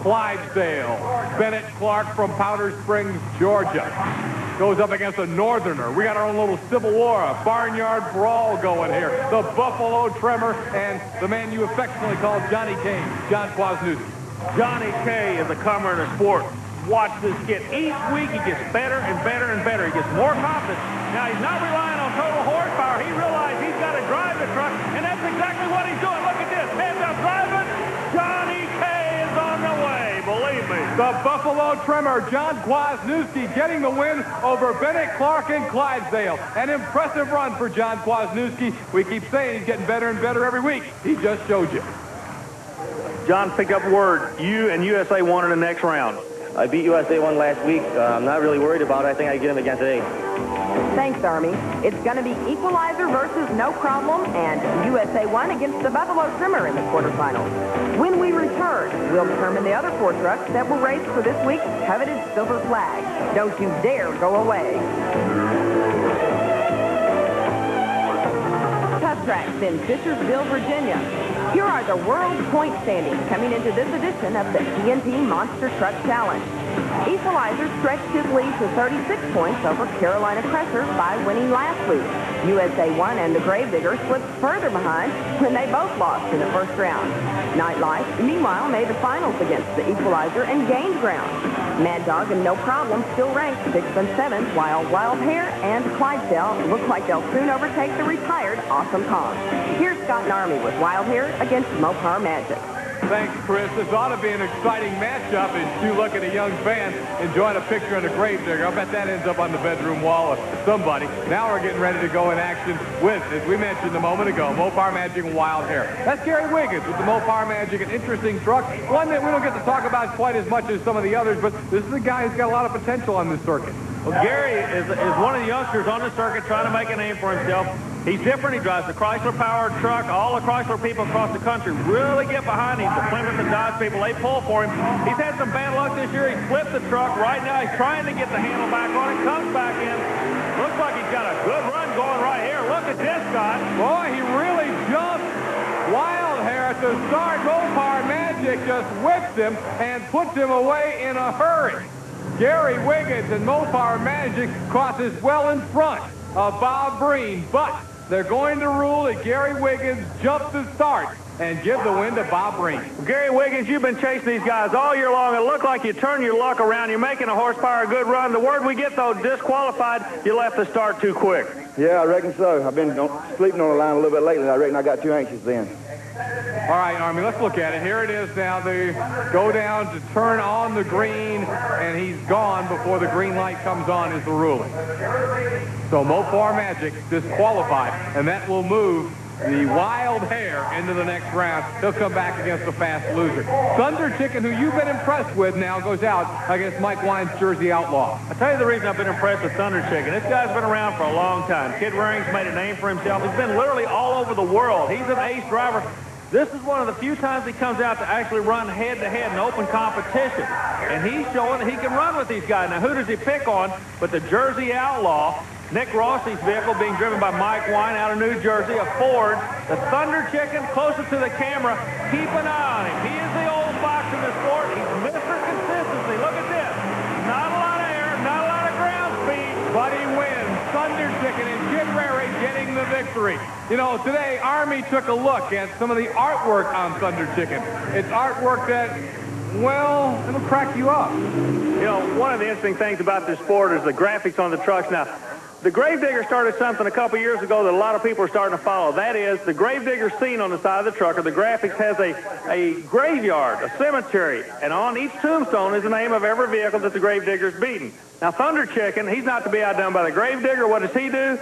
Clydesdale. Bennett Clark from Powder Springs, Georgia, goes up against a northerner. We got our own little Civil War, a barnyard brawl going here. The Buffalo Tremor and the man you affectionately call Johnny K, John Kwasniewski. Johnny K is a comer in the sport. Watch this kid. Each week he gets better and better and better. He gets more confident. Now he's not relying on total horsepower. He realized he's got to drive the truck, and that's exactly what he's doing. Look at this. Heads up driving. Johnny K is on the way, believe me. The Buffalo Tremor, John Kwasniewski, getting the win over Bennett Clark and Clydesdale. An impressive run for John Kwasniewski. We keep saying he's getting better and better every week. He just showed you. John, pick up word. You and USA won in the next round. I beat USA 1 last week. I'm not really worried about it. I think I can get him again today. Thanks, Army. It's going to be equalizer versus no problem, and USA 1 against the Buffalo Tremor in the quarterfinals. When we return, we'll determine the other 4 trucks that will race for this week's coveted silver flag. Don't you dare go away. Tuff Trax in Fishersville, Virginia. Here are the world point standings coming into this edition of the TNT Monster Truck Challenge. Equalizer stretched his lead to 36 points over Carolina Crusher by winning last week. USA 1 and the Gravedigger slipped further behind when they both lost in the first round. Nightlife, meanwhile, made the finals against the Equalizer and gained ground. Mad Dog and No Problem still ranked 6th and 7th, while Wild Hare and Clydesdale look like they'll soon overtake the retired Awesome Kong. Here's Scott and Army with Wild Hare against Mopar Magic. Thanks, Chris. This ought to be an exciting matchup as you look at a young fan enjoying a picture in a Gravedigger. I bet that ends up on the bedroom wall of somebody. Now we're getting ready to go in action with, as we mentioned a moment ago, Mopar Magic and Wild Hare. That's Gary Wiggins with the Mopar Magic, an interesting truck. One that we don't get to talk about quite as much as some of the others, but this is a guy who's got a lot of potential on this circuit. Well, Gary is one of the youngsters on the circuit trying to make a name for himself. He's different. He drives the Chrysler-powered truck. All the Chrysler people across the country really get behind him. The Plymouth and Dodge people, they pull for him. He's had some bad luck this year. He flipped the truck. Right now, he's trying to get the handle back on it. Comes back in. Looks like he's got a good run going right here. Look at this guy. Boy, he really jumped. Wild Hare at the start. Mopar Magic just whips him and puts him away in a hurry. Gary Wiggins and Mopar Magic crosses well in front of Bob Breen, but they're going to rule that Gary Wiggins jumped the start and give the win to Bob Breen. Gary Wiggins, you've been chasing these guys all year long. It looked like you turned your luck around. You're making a horsepower good run. The word we get, though, disqualified. You left the start too quick. Yeah, I reckon so. I've been sleeping on the line a little bit lately. I reckon I got too anxious then. All right, Army, let's look at it. Here it is now. They go down to turn on the green, and he's gone before the green light comes on is the ruling. So Mopar Magic disqualified, and that will move the Wild Hare into the next round. He'll come back against the fast loser. Thunder Chicken, who you've been impressed with, now goes out against Mike Wine's Jersey Outlaw. I'll tell you the reason I've been impressed with Thunder Chicken. This guy's been around for a long time. Kid Waring's made a name for himself. He's been literally all over the world. He's an ace driver. This is one of the few times he comes out to actually run head-to-head in open competition. And he's showing that he can run with these guys. Now, who does he pick on but the Jersey Outlaw? Nick Rossi's vehicle being driven by Mike Wine out of New Jersey, a Ford. The Thunder Chicken closer to the camera. Keep an eye on him. He is the old fox in the sport. He's Mr. Consistency. Look at this. Not a lot of air, not a lot of ground speed. But he wins. Thunder Chicken and Kid Rary getting the victory. You know, today Army took a look at some of the artwork on Thunder Chicken. It's artwork that, well, it'll crack you up. You know, one of the interesting things about this sport is the graphics on the trucks. Now, the Gravedigger started something a couple years ago that a lot of people are starting to follow. That is, the Gravedigger scene on the side of the truck, or the graphics, has a graveyard, a cemetery, and on each tombstone is the name of every vehicle that the Gravedigger's beaten. Now, Thunder Chicken, he's not to be outdone by the Gravedigger. What does he do?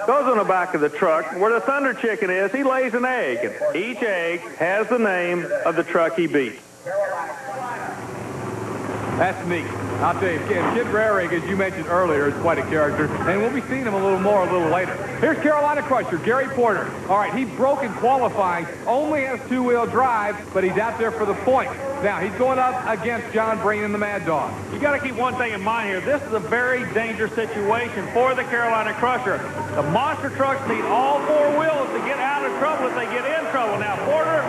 Goes on the back of the truck. Where the Thunder Chicken is, he lays an egg. And each egg has the name of the truck he beat. That's neat. I'll tell you, Kid Rary, as you mentioned earlier, is quite a character, and we'll be seeing him a little more a little later. Here's Carolina Crusher, Gary Porter. All right, he broke in qualifying, only has two-wheel drive, but he's out there for the point. Now, he's going up against John Breen and the Mad Dog. You got to keep one thing in mind here. This is a very dangerous situation for the Carolina Crusher. The monster trucks need all four wheels to get out of trouble if they get in trouble. Now, Porter,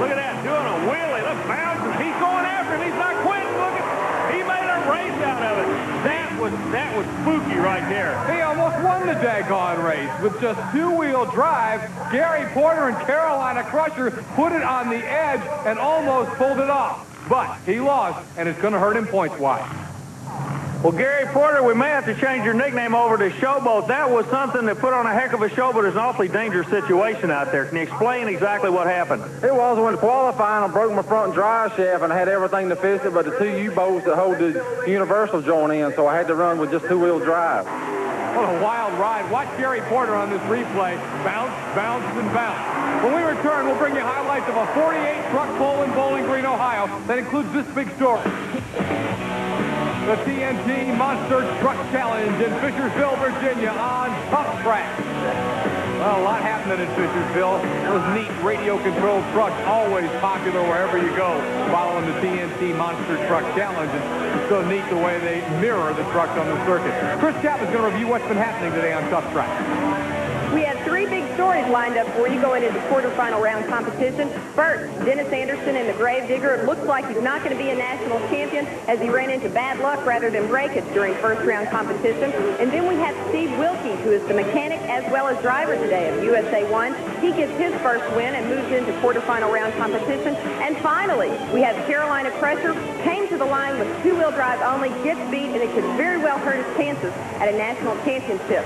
look at that, doing a wheelie. Look, bouncing. He's going after him. He's not was spooky right there. He almost won the daggone race. With just two-wheel drive, Gary Porter and Carolina Crusher put it on the edge and almost pulled it off. But he lost, and it's going to hurt him points-wise. Well, Gary Porter, we may have to change your nickname over to Showboat. That was something that put on a heck of a show, but it's an awfully dangerous situation out there. Can you explain exactly what happened? It was when qualifying, I broke my front drive shaft and I had everything to fix it, but the two U-bolts that hold the universal joint in, so I had to run with just two-wheel drive. What a wild ride. Watch Gary Porter on this replay. Bounce, bounce, and bounce. When we return, we'll bring you highlights of a 48-truck pull in Bowling Green, Ohio that includes this big story. The TNT Monster Truck Challenge in Fishersville, Virginia on Tuff Trax. Well, a lot happening in Fishersville. Those neat radio-controlled trucks, always popular wherever you go, following the TNT Monster Truck Challenge. It's so neat the way they mirror the trucks on the circuit. Kris Chapman is going to review what's been happening today on Tuff Trax. We have three big stories lined up for you going into the quarterfinal round competition. First, Dennis Anderson in the Gravedigger. It looks like he's not going to be a national champion as he ran into bad luck rather than breakage during first-round competition. And then we have Steve Wilkie, who is the mechanic as well as driver today of USA 1. He gets his first win and moves into quarterfinal round competition. And finally, we have Carolina Crusher, came to the line with two-wheel drive only, gets beat, and it could very well hurt his chances at a national championship.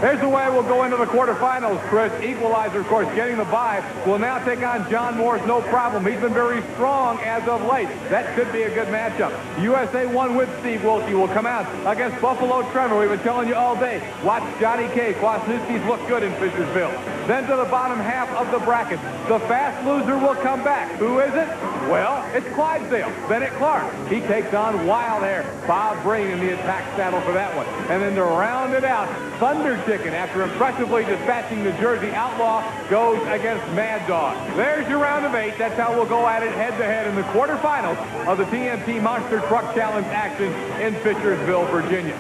Here's the way we'll go into the quarterfinals, Kris. Equalizer, of course, getting the bye. Will now take on John Morris, no problem. He's been very strong as of late. That could be a good matchup. USA 1 with Steve Wilkie will come out against Buffalo Trevor. We've been telling you all day. Watch Johnny K. Kwasniewski's look good in Fishersville. Then to the bottom half of the bracket. The fast loser will come back. Who is it? Well, it's Clydesdale. Bennett Clark. He takes on Wild Hair. Bob Breen in the attack saddle for that one. And then to round it out, Thunder Chicken, after impressively dispatching the Jersey Outlaw, goes against Mad Dog. There's your round of 8. That's how we'll go at it head-to-head in the quarterfinals of the TNT Monster Truck Challenge action in Fishersville, Virginia.